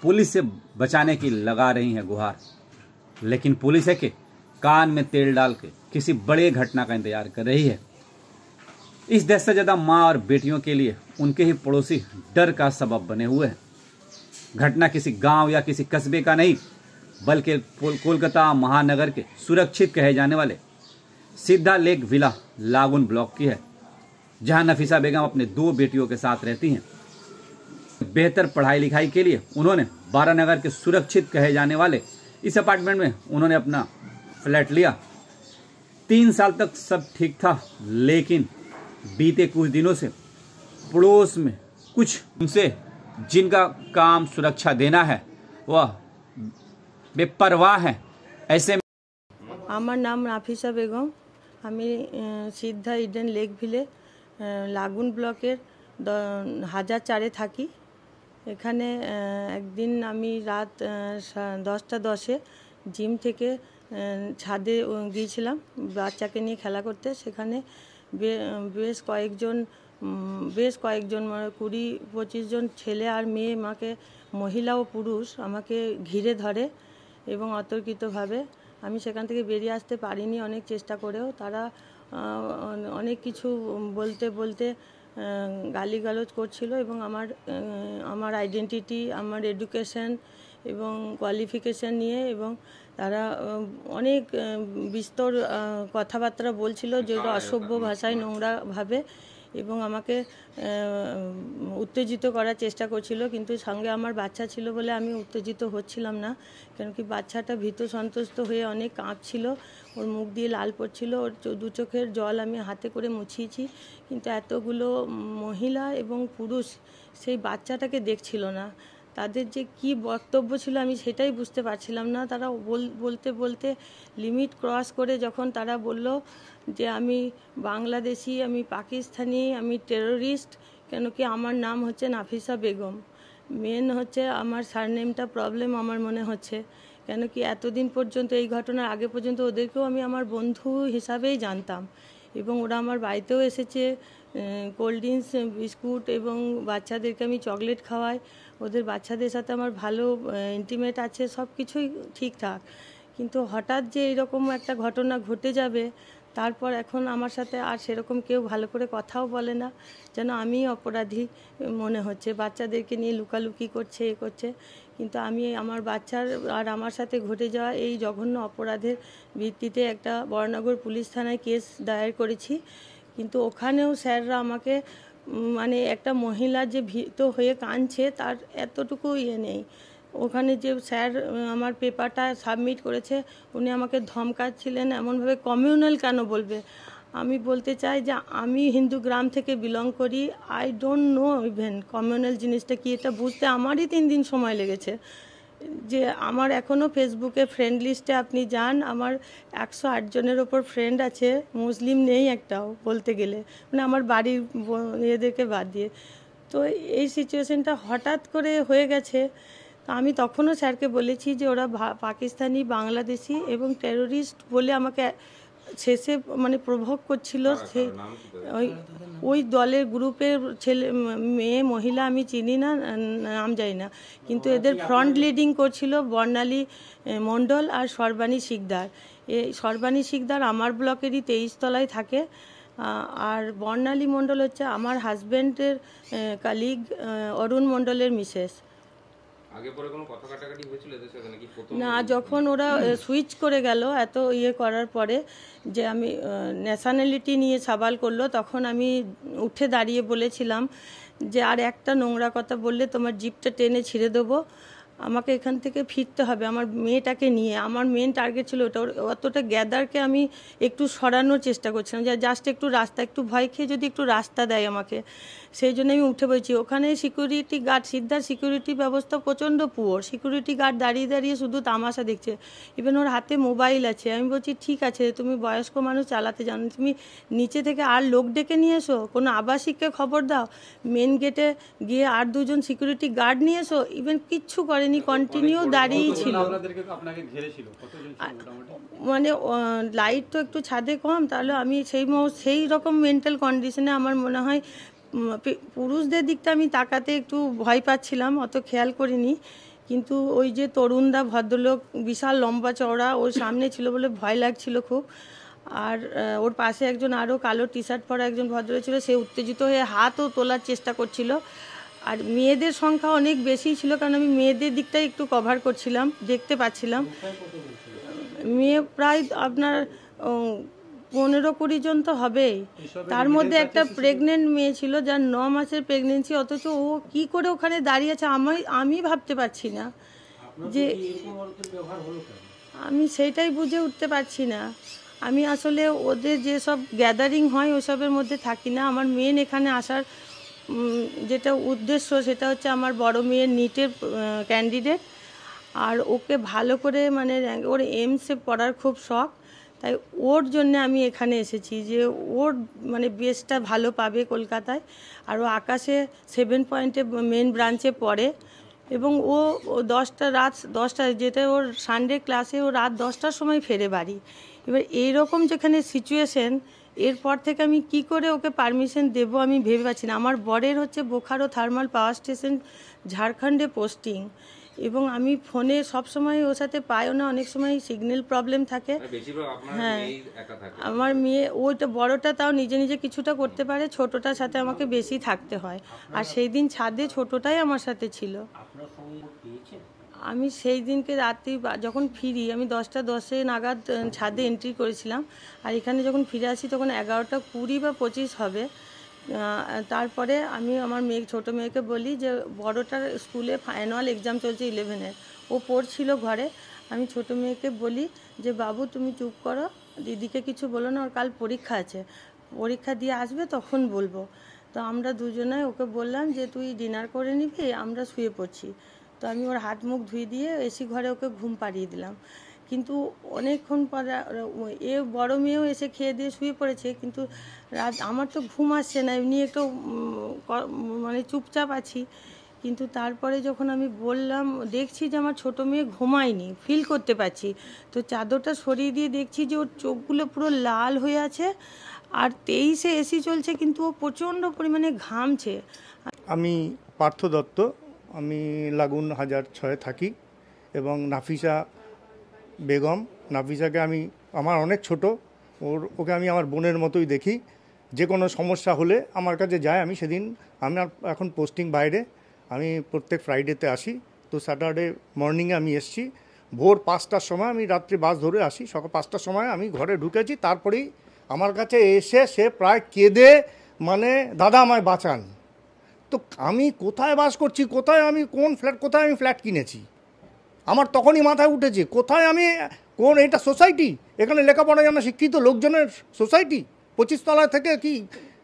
Police से बचाने की लगा रही हैं गुहार, लेकिन पुलिस है कि कान में तेल डाल के किसी बड़े घटना का इंतजार कर रही है। इस दहशतज़दा माँ और बेटियों के लिए उनके ही पड़ोसी डर का सबब बने हुए हैं। घटना किसी गांव या किसी कस्बे का नहीं, बल्कि कोलकाता महानगर के सुरक्षित कहे जाने वाले सिद्धा लेक विला लागून ब्लॉक की है, जहां नफीसा बेगम अपने 2 बेटियों के साथ रहती हैं। बेहतर पढ़ाई लिखाई के लिए उन्होंने बारानगर के सुरक्षित कहे जाने वाले इस अपार्टमेंट में उन्होंने अपना फ्लैट लिया। 3 साल तक सब ठीक था, लेकिन बीते कुछ दिनों से पड़ोस में कुछ उनसे जिनका काम सुरक्षा देना है वह बेपरवाह है। ऐसे में আমার নাম নাফিসা বেগম, আমি সিদ্ধা ইডেন লেক ভিলে লাগুন ব্লকের 1004-এ থাকি। এখানে একদিন আমি রাত 10টা 10-এ জিম থেকে ছাদে গিয়েছিলাম বাচ্চাকে নিয়ে খেলা করতে। সেখানে বেশ কয়েকজন 20-25 জন ছেলে আর মেয়ে আমাকে, মহিলা ও পুরুষ আমাকে ঘিরে ধরে এবং অতর্কিতভাবে আমি সেখান থেকে বেরিয়ে আসতে পারিনি। অনেক চেষ্টা করেও তারা অনেক কিছু বলতে গালিগালাজ করছিল এবং আমার আইডেন্টিটি, আমার এডুকেশন এবং কোয়ালিফিকেশান নিয়ে এবং তারা অনেক বিস্তর কথাবার্তা বলছিল, যেটা অসভ্য ভাষায় নোংরাভাবে, এবং আমাকে উত্তেজিত করার চেষ্টা করছিল। কিন্তু সঙ্গে আমার বাচ্চা ছিল বলে আমি উত্তেজিত হচ্ছিলাম না, কেন কি বাচ্চাটা ভীত সন্ত্রস্ত হয়ে অনেক কাঁপছিল, ওর মুখ দিয়ে লাল পড়ছিল, ওর 2 চোখের জল আমি হাতে করে মুছিয়েছি। কিন্তু এতগুলো মহিলা এবং পুরুষ সেই বাচ্চাটাকে দেখছিল না। তাদের যে কি বক্তব্য ছিল আমি সেটাই বুঝতে পারছিলাম না। তারা বলতে লিমিট ক্রস করে যখন তারা বলল যে আমি বাংলাদেশি, আমি পাকিস্তানি, আমি টেররিস্ট, কেন কি আমার নাম হচ্ছে নাফিসা বেগম। মেন হচ্ছে আমার সারনেমটা প্রবলেম আমার মনে হচ্ছে, কেন কি এতদিন পর্যন্ত, এই ঘটনার আগে পর্যন্ত ওদেরকেও আমি আমার বন্ধু হিসাবেই জানতাম এবং ওরা আমার বাড়িতেও এসেছে। কোল্ড ড্রিঙ্কস, বিস্কুট এবং বাচ্চাদেরকে আমি চকলেট খাওয়াই। ওদের বাচ্চাদের সাথে আমার ভালো ইন্টিমেট আছে, সব কিছুই ঠিকঠাক। কিন্তু হঠাৎ যে এরকম একটা ঘটনা ঘটে যাবে, তারপর এখন আমার সাথে আর সেরকম কেউ ভালো করে কথাও বলে না, যেন আমি অপরাধী মনে হচ্ছে। বাচ্চাদেরকে নিয়ে লুকালুকি করছে, করছে। কিন্তু আমি আমার বাচ্চার আর আমার সাথে ঘটে যাওয়া এই জঘন্য অপরাধের ভিত্তিতে একটা বরানগর পুলিশ থানায় কেস দায়ের করেছি। কিন্তু ওখানেও স্যাররা আমাকে মানে একটা মহিলা যে ভীত হয়ে কাঁদছে তার এতটুকু নেই। ওখানে যে স্যার আমার পেপারটা সাবমিট করেছে উনি আমাকে ধমকাচ্ছিলেন এমনভাবে, কমিউনাল কেন বলবে। আমি বলতে চাই যে আমি হিন্দু গ্রাম থেকে বিলং করি, I don't know even communal জিনিসটা কি, এটা বুঝতে আমারই 3 দিন সময় লেগেছে। যে আমার এখনও ফেসবুকে ফ্রেন্ড লিস্টে আপনি যান, আমার 108 জনের ওপর ফ্রেন্ড আছে, মুসলিম নেই একটাও বলতে গেলে, মানে আমার বাড়ির এদেরকে বাদ দিয়ে। তো এই সিচুয়েশনটা হঠাৎ করে হয়ে গেছে। আমি তখনও স্যারকে বলেছি যে ওরা পাকিস্তানি, বাংলাদেশি এবং টেররিস্ট বলে আমাকে শেষে মানে প্রভোগ করছিল। ওই দলের গ্রুপের ছেলে মেয়ে মহিলা আমি চিনি না, নাম জানি না, কিন্তু এদের ফ্রন্ট লিডিং করছিল বর্ণালী মণ্ডল আর সর্বাণী শিকদার। এই সর্বাণী শিকদার আমার ব্লকেরই 23 তলায় থাকে, আর বর্ণালী মণ্ডল হচ্ছে আমার হাজব্যান্ডের কালিগ অরুণ মণ্ডলের মিসেস। না, যখন ওরা সুইচ করে গেল এত করার পরে, যে আমি ন্যাশনালিটি নিয়ে সওয়াল করলো, তখন আমি উঠে দাঁড়িয়ে বলেছিলাম যে আর একটা নোংরা কথা বললে তোমার জিপটা টেনে ছিঁড়ে দেবো, আমাকে এখান থেকে ফিরতে হবে আমার মেয়েটাকে নিয়ে। আমার মেন টার্গেট ছিল ওটা। অতটা গ্যাদারকে আমি একটু সরানোর চেষ্টা করছিলাম, যে জাস্ট একটু রাস্তা, একটু ভয় খেয়ে যদি একটু রাস্তা দেয় আমাকে, সেই জন্য আমি উঠে পড়েছি। ওখানে সিকিউরিটি গার্ড, সিদ্ধার সিকিউরিটি ব্যবস্থা প্রচণ্ড পুয়ার। সিকিউরিটি গার্ড দাঁড়িয়ে শুধু তামাশা দেখছে, ইভেন ওর হাতে মোবাইল আছে। আমি বলছি ঠিক আছে, তুমি বয়স্ক মানুষ, চালাতে জানো, তুমি নিচে থেকে আর লোক ডেকে নিয়ে এসো, কোনো আবাসিককে খবর দাও, মেন গেটে গিয়ে আর 2 জন সিকিউরিটি গার্ড নিয়ে এসো। ইভেন কিচ্ছু করেনি, কন্টিনিউ দাঁড়িয়েই ছিল। মানে লাইট তো একটু ছাদে কম, তাহলে আমি সেই রকম মেন্টাল কন্ডিশনে আমার মনে হয় পুরুষদের দিকটা আমি তাকাতে একটু ভয় পাচ্ছিলাম, অত খেয়াল করিনি। কিন্তু ওই যে তরুণদা ভদ্রলোক বিশাল লম্বা চওড়া, ওর সামনে ছিল বলে ভয় লাগছিল খুব। আর ওর পাশে একজন আরও কালো টি শার্ট পরা একজন ভদ্রলোক ছিল, সে উত্তেজিত হয়ে হাতও তোলার চেষ্টা করছিল। আর মেয়েদের সংখ্যা অনেক বেশি ছিল, কারণ আমি মেয়েদের দিকটাই একটু কভার করছিলাম, দেখতে পাচ্ছিলাম। মেয়ে প্রায় আপনার 15-20 জন তো হবেই। তার মধ্যে একটা প্রেগনেন্ট মেয়ে ছিল, যার 9 মাসের প্রেগনেন্সি, অথচ ও কি করে ওখানে দাঁড়িয়ে আছে আমি ভাবতে পারছি না যে, আমি সেইটাই বুঝে উঠতে পারছি না। আমি আসলে ওদের যেসব গ্যাদারিং হয় ওসবের মধ্যে থাকি না। আমার মেন এখানে আসার যেটা উদ্দেশ্য, সেটা হচ্ছে আমার বড় মেয়ের নিটের ক্যান্ডিডেট, আর ওকে ভালো করে মানে ওর এইমসে পড়ার খুব শখ। তাই ওর জন্য আমি এখানে এসেছি, যে ওর মানে বেসটা ভালো পাবে কলকাতায়। আর ও আকাশে 7 পয়েন্টে মেন ব্রাঞ্চে পড়ে, এবং ও 10টা যেটা ওর সানডে ক্লাসে, ও রাত 10টার সময় ফেরে বাড়ি। এবার এইরকম যেখানে সিচুয়েশন, এরপর থেকে আমি কি করে ওকে পারমিশন দেবো আমি ভেবে পাচ্ছি না। আমার বরের হচ্ছে বোকারো থার্মাল পাওয়ার স্টেশন ঝাড়খণ্ডে পোস্টিং, এবং আমি ফোনে সব সময় ওর সাথে পাইও না, অনেক সময় সিগন্যাল প্রবলেম থাকে। হ্যাঁ, আমার মেয়ে ওইটা বড়টা তাও নিজে নিজে কিছুটা করতে পারে, ছোটটার সাথে আমাকে বেশি থাকতে হয়। আর সেই দিন ছাদে ছোটটাই আমার সাথে ছিল। আমি সেই দিনকে রাত্রি যখন ফিরি, আমি 10টা 10 নাগাদ ছাদে এন্ট্রি করেছিলাম, আর এখানে যখন ফিরে আসি তখন 11টা 20 বা 25 হবে। তারপরে আমি আমার ছোটো মেয়েকে বলি যে, বড়টার স্কুলে অ্যানুয়াল এক্সাম চলছে 11-এর, ও পড়ছিল ঘরে। আমি ছোটো মেয়েকে বলি যে, বাবু তুমি চুপ করো, দিদিকে কিছু বলো না, ওর কাল পরীক্ষা আছে, পরীক্ষা দিয়ে আসবে তখন বলবো। তো আমরা দুজনে ওকে বললাম যে, তুই ডিনার করে নিবি, আমরা শুয়ে পড়ছি। তো আমি ওর হাত মুখ ধুয়ে দিয়ে এসি ঘরে ওকে ঘুম পাড়িয়ে দিলাম। কিন্তু অনেকক্ষণ পরে বড় মেয়েও এসে খেয়ে দিয়ে শুয়ে পড়েছে, কিন্তু আমার তো ঘুম আসছে না, এমনি একটু মানে চুপচাপ আছি। কিন্তু তারপরে যখন আমি বললাম, দেখছি যে আমার ছোটো মেয়ে ঘুমায়নি, ফিল করতে পারছি। তো চাদরটা সরিয়ে দিয়ে দেখছি যে ওর চোখগুলো পুরো লাল হয়ে আছে, আর 23-এ এসি চলছে, কিন্তু ও প্রচণ্ড পরিমাণে ঘামছে। আমি পার্থ দত্ত, আমি লাগুন 1006 থাকি, এবং নাফিসা বেগম, নাফিসাকে আমি আমার অনেক ছোট, ওকে আমি আমার বোনের মতোই দেখি। যে কোনো সমস্যা হলে আমার কাছে যায়। আমি সেদিন, আমার এখন পোস্টিং বাইরে, আমি প্রত্যেক ফ্রাইডেতে আসি। তো স্যাটারডে মর্নিংয়ে আমি এসছি ভোর 5টার সময়, আমি রাত্রি বাস ধরে আসি, সকাল 5টার সময় আমি ঘরে ঢুকেছি। তারপরেই আমার কাছে এসে সে প্রায় কেঁদে, মানে দাদা আমায় বাঁচান। তো আমি কোথায় বাস করছি, কোথায় আমি কোথায় আমি ফ্ল্যাট কিনেছি, আমার তখনই মাথায় উঠেছে, কোথায় আমি এটা সোসাইটি, এখানে লেখাপড়া জানা শিক্ষিত লোকজনের সোসাইটি, 25 তলায় থেকে কি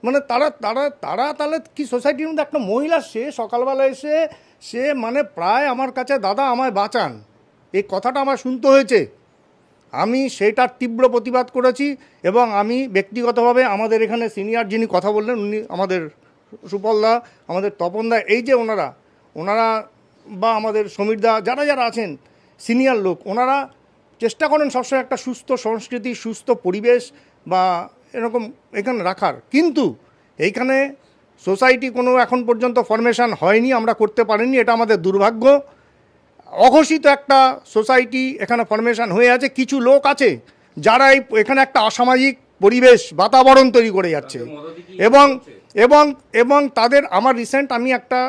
মানে তারা তাহলে কি সোসাইটির মধ্যে একটা মহিলা, সে সকালবেলা এসে সে মানে প্রায় আমার কাছে দাদা আমায় বাঁচান, এই কথাটা আমার শুনতে হয়েছে। আমি সেটার তীব্র প্রতিবাদ করেছি, এবং আমি ব্যক্তিগতভাবে আমাদের এখানে সিনিয়র যিনি কথা বললেন, উনি আমাদের সুপলদা, আমাদের তপনদা, এই যে ওনারা বা আমাদের সমীরদা, যারা আছেন সিনিয়র লোক, ওনারা চেষ্টা করেন সবসময় একটা সুস্থ সংস্কৃতি, সুস্থ পরিবেশ বা এরকম এখানে রাখার। কিন্তু এইখানে সোসাইটি কোনো এখন পর্যন্ত ফরমেশন হয়নি, আমরা করতে পারিনি, এটা আমাদের দুর্ভাগ্য। অঘোষিত একটা সোসাইটি এখানে ফরমেশন হয়ে আছে, কিছু লোক আছে যারা এখানে একটা অসামাজিক পরিবেশ বাতাবরণ তৈরি করে যাচ্ছে, এবং তাদের, আমার রিসেন্ট আমি একটা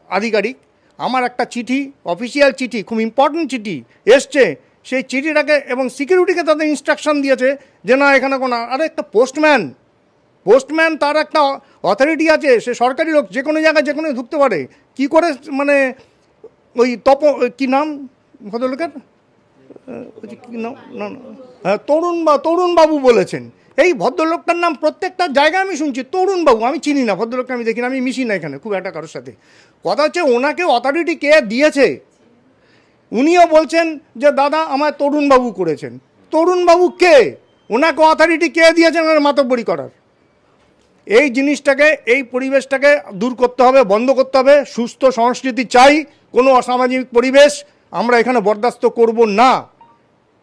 আধিকারিক, আমার একটা চিঠি, অফিসিয়াল চিঠি, খুব ইম্পর্টেন্ট চিঠি এসছে, সেই চিঠিটাকে এবং সিকিউরিটিকে তাদের ইনস্ট্রাকশন দিয়েছে যে না এখানে কোনো, আরে একটা পোস্টম্যান তার একটা অথরিটি আছে, সে সরকারি লোক, যে কোনো জায়গায় যে কোনো ঢুকতে পারে। কি করে মানে ওই কি নাম ভদ্রলোকের, কি নাম, হ্যাঁ তরুণবাবু বলেছেন, এই ভদ্রলোকটার নাম প্রত্যেকটা জায়গায় আমি শুনছি তরুণবাবু। আমি চিনি না ভদ্রলোককে, আমি দেখি না, আমি মিশি না এখানে খুব একটা কারোর সাথে। কথা হচ্ছে ওনাকে অথরিটি কে দিয়েছে, উনিও বলছেন যে দাদা আমায় তরুণবাবু করেছেন। তরুণবাবু কে, ওনাকে অথরিটি কে দিয়েছেন ওনার মাতব্বরি করার? এই জিনিসটাকে, এই পরিবেশটাকে দূর করতে হবে, বন্ধ করতে হবে। সুস্থ সংস্কৃতি চাই, কোনো অসামাজিক পরিবেশ আমরা এখানে বরদাস্ত করব না।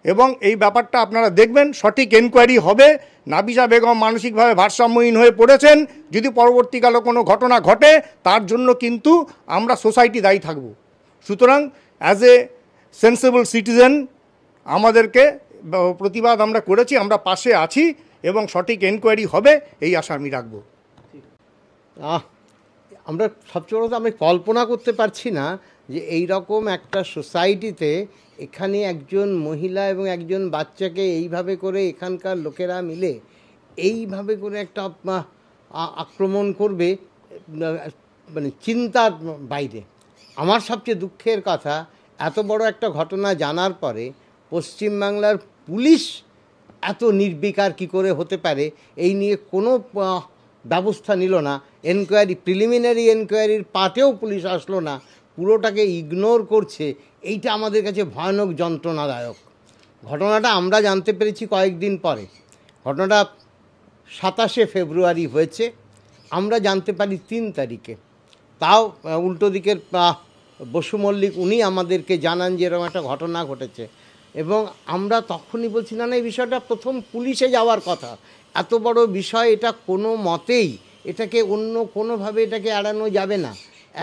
এবং এই ব্যাপারটা আপনারা দেখবেন, সঠিক এনকোয়ারি হবে। নাফিসা বেগম মানসিকভাবে ভারসাম্যহীন হয়ে পড়েছেন, যদি পরবর্তীকালে কোনো ঘটনা ঘটে তার জন্য কিন্তু আমরা সোসাইটি দায়ী থাকব। সুতরাং অ্যাজ এ সেন্সিবল সিটিজেন আমাদেরকে প্রতিবাদ আমরা করেছি, আমরা পাশে আছি এবং সঠিক এনকোয়ারি হবে এই আশা আমি রাখবো। আমরা সবচেয়ে বড় আমি কল্পনা করতে পারছি না যে এই রকম একটা সোসাইটিতে এখানে একজন মহিলা এবং একজন বাচ্চাকে এইভাবে করে এখানকার লোকেরা মিলে এইভাবে করে একটা আক্রমণ করবে, মানে চিন্তার বাইরে। আমার সবচেয়ে দুঃখের কথা, এত বড় একটা ঘটনা জানার পরে পশ্চিমবাংলার পুলিশ এত নির্বিকার কি করে হতে পারে এই নিয়ে কোনো ব্যবস্থা নিল না। এনকোয়ারি, প্রিলিমিনারি এনকোয়ারির পার্টেও পুলিশ আসলো না, পুরোটাকে ইগনোর করছে। এইটা আমাদের কাছে ভয়ানক যন্ত্রণাদায়ক। ঘটনাটা আমরা জানতে পেরেছি কয়েকদিন পরে। ঘটনাটা 27শে ফেব্রুয়ারি হয়েছে, আমরা জানতে পারি 3 তারিখে। তাও উল্টো দিকের বসু মল্লিক উনি আমাদেরকে জানান যে এরকম একটা ঘটনা ঘটেছে, এবং আমরা তখনই বলছি না এই বিষয়টা প্রথম পুলিশে যাওয়ার কথা। এত বড় বিষয়, এটা কোনো মতেই এটাকে অন্য কোনোভাবে এটাকে এড়ানো যাবে না।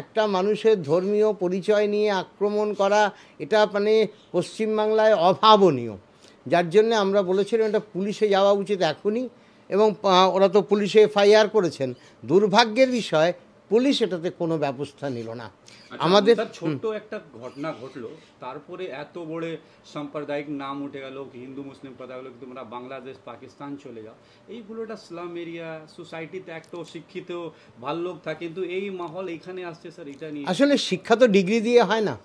একটা মানুষের ধর্মীয় পরিচয় নিয়ে আক্রমণ করা, এটা মানে পশ্চিমবাংলায় অভাবনীয়। যার জন্য আমরা বলেছিলাম এটা পুলিশে যাওয়া উচিত এখনই, এবং ওরা তো পুলিশে এফআইআর করেছেন। দুর্ভাগ্যের বিষয় পুলিশ এটাতে কোনো ব্যবস্থা নিল না। আমাদের ছোট্ট একটা ঘটনা ঘটলো, তারপরে এত বড় সাম্প্রদায়িক নাম উঠে গেল, হিন্দু মুসলিম কথা হলো কি তোমরা বাংলাদেশ পাকিস্তান চলে যাও। এইগুলোটা স্লাম এরিয়া সোসাইটিতে একটা শিক্ষিত ভালো লোক থাকে, কিন্তু এই মাহল এখানে আসছে স্যার। এটা নিয়ে আসলে শিক্ষা তো ডিগ্রি দিয়ে হয় না,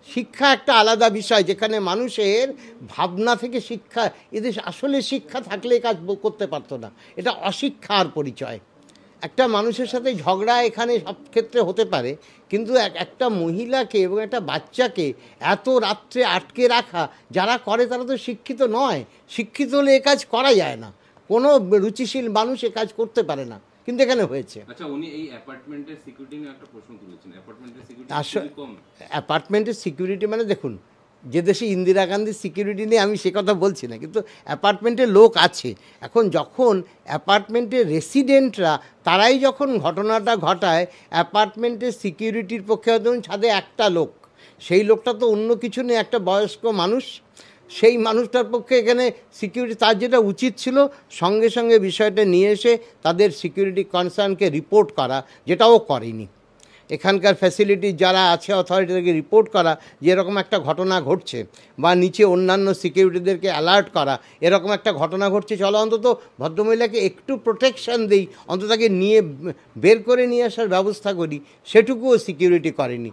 শিক্ষা একটা আলাদা বিষয়, যেখানে মানুষের ভাবনা থেকে শিক্ষা। এদের আসলে শিক্ষা থাকলে কাজ করতে পারতো না, এটা অশিক্ষার পরিচয়। একটা মানুষের সাথে ঝগড়া এখানে সব ক্ষেত্রে হতে পারে, কিন্তু একটা মহিলাকে এবং একটা বাচ্চাকে এত রাত্রে আটকে রাখা, যারা করে তারা তো শিক্ষিত নয়। শিক্ষিত হলে এ কাজ করা যায় না, কোনো রুচিশীল মানুষ এ কাজ করতে পারে না, কিন্তু এখানে হয়েছে। আচ্ছা, উনি এই অ্যাপার্টমেন্টের সিকিউরিটি নিয়ে একটা প্রশ্ন তুলেছেন। অ্যাপার্টমেন্টের সিকিউরিটি কম। অ্যাপার্টমেন্টের সিকিউরিটি মানে দেখুন, যে দেশে ইন্দিরা গান্ধীর সিকিউরিটি নিয়ে আমি সে কথা বলছি না, কিন্তু অ্যাপার্টমেন্টে লোক আছে। এখন যখন অ্যাপার্টমেন্টের রেসিডেন্টরা তারাই যখন ঘটনাটা ঘটায়, অ্যাপার্টমেন্টের সিকিউরিটির পক্ষে ধরুন ছাদে একটা লোক, সেই লোকটা তো অন্য কিছু নেই, একটা বয়স্ক মানুষ, সেই মানুষটার পক্ষে এখানে সিকিউরিটি, তার যেটা উচিত ছিল সঙ্গে সঙ্গে বিষয়টা নিয়ে এসে তাদের সিকিউরিটি কনসার্নকে রিপোর্ট করা, যেটাও করেনি। এখানকার ফ্যাসিলিটি যারা আছে অথরিটিদেরকে রিপোর্ট করা যে এরকম একটা ঘটনা ঘটছে, বা নিচে অন্যান্য সিকিউরিটিদেরকে অ্যালার্ট করা এরকম একটা ঘটনা ঘটছে, চলো অন্তত ভদ্রমহিলাকে একটু প্রোটেকশন দিই, অন্তত তাকে নিয়ে বের করে নিয়ে আসার ব্যবস্থা করি, সেটুকুও সিকিউরিটি করেনি।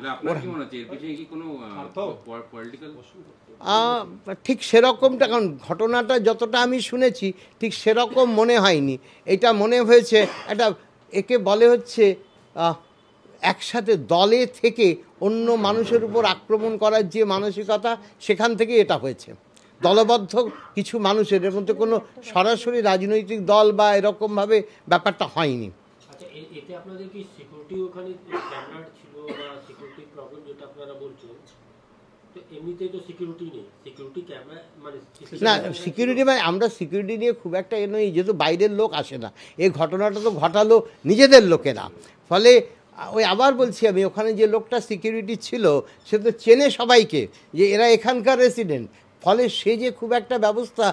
ঠিক সেরকমটা, কারণ ঘটনাটা যতটা আমি শুনেছি ঠিক সেরকম মনে হয়নি। এটা মনে হয়েছে একটা, একে বলে হচ্ছে একসাথে দলে থেকে অন্য মানুষের উপর আক্রমণ করার যে মানসিকতা, সেখান থেকে এটা হয়েছে। দলবদ্ধ কিছু মানুষের, এর মধ্যে কোনো সরাসরি রাজনৈতিক দল বা এরকমভাবে ব্যাপারটা হয়নি। আচ্ছা, এতে আপনাদের কি সিকিউরিটি ওখানে স্ট্যান্ডার্ড ছিল বা সিকিউরিটি প্রবলেম যেটা আপনারা বলছেন, তো এমনিতেই তো সিকিউরিটি নেই, সিকিউরিটি ক্যামেরা মানে না, সিকিউরিটি মানে আমরা সিকিউরিটি নিয়ে খুব একটা নই, যেহেতু বাইরের লোক আসে না। এই ঘটনাটা তো ঘটালো নিজেদের লোকেরা, ফলে ওই আবার বলছি আমি, ওখানে যে লোকটা সিকিউরিটি ছিল সে তো চেনে সবাইকে যে এরা এখানকার রেসিডেন্ট, ফলে সে যে খুব একটা ব্যবস্থা,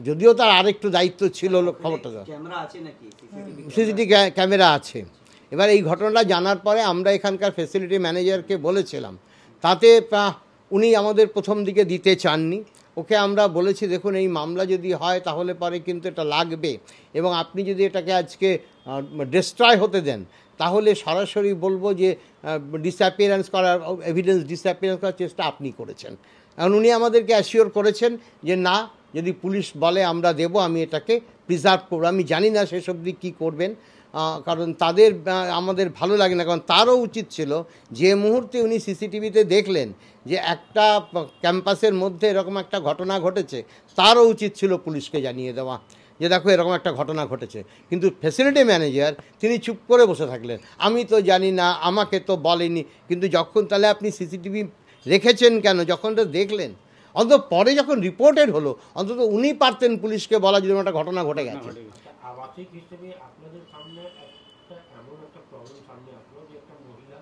যদিও তার আরেকটু দায়িত্ব ছিল খবরটা, সিসিটিভি ক্যামেরা আছে। এবার এই ঘটনাটা জানার পরে আমরা এখানকার ফ্যাসিলিটি ম্যানেজারকে বলেছিলাম, তাতে উনি আমাদের প্রথম দিকে দিতে চাননি। ওকে আমরা বলেছি দেখুন এই মামলা যদি হয় তাহলে পরে কিন্তু এটা লাগবে, এবং আপনি যদি এটাকে আজকে ডিস্ট্রয় হতে দেন তাহলে সরাসরি বলবো যে ডিসঅ্যাপিয়ারেন্স করার, এভিডেন্স ডিসঅ্যাপিয়ারেন্স করার চেষ্টা আপনি করেছেন। কারণ উনি আমাদেরকে অ্যাসিওর করেছেন যে না, যদি পুলিশ বলে আমরা দেব, আমি এটাকে প্রিজার্ভ করবো। আমি জানি না সেসব দিক কী করবেন, কারণ তাদের আমাদের ভালো লাগে না, কারণ তারও উচিত ছিল যে মুহূর্তে উনি সিসিটিভিতে দেখলেন যে একটা ক্যাম্পাসের মধ্যে এরকম একটা ঘটনা ঘটেছে, তারও উচিত ছিল পুলিশকে জানিয়ে দেওয়া যে দেখো এরকম একটা ঘটনা ঘটেছে। কিন্তু ফ্যাসিলিটি ম্যানেজার তিনি চুপ করে বসে থাকলেন, আমি তো জানি না, আমাকে তো বলেনি। কিন্তু যখন তাহলে আপনি সিসিটিভি রেখেছেন কেন? যখন তো দেখলেন, অন্তত পরে যখন রিপোর্টেড হলো, অন্তত উনি পারতেন পুলিশকে বলা যদি একটা ঘটনা ঘটে গেছে। আবাসিক হিসেবে আপনাদের সামনে একটা এমন একটা প্রবলেম সামনে আসলো যে একটা মহিলা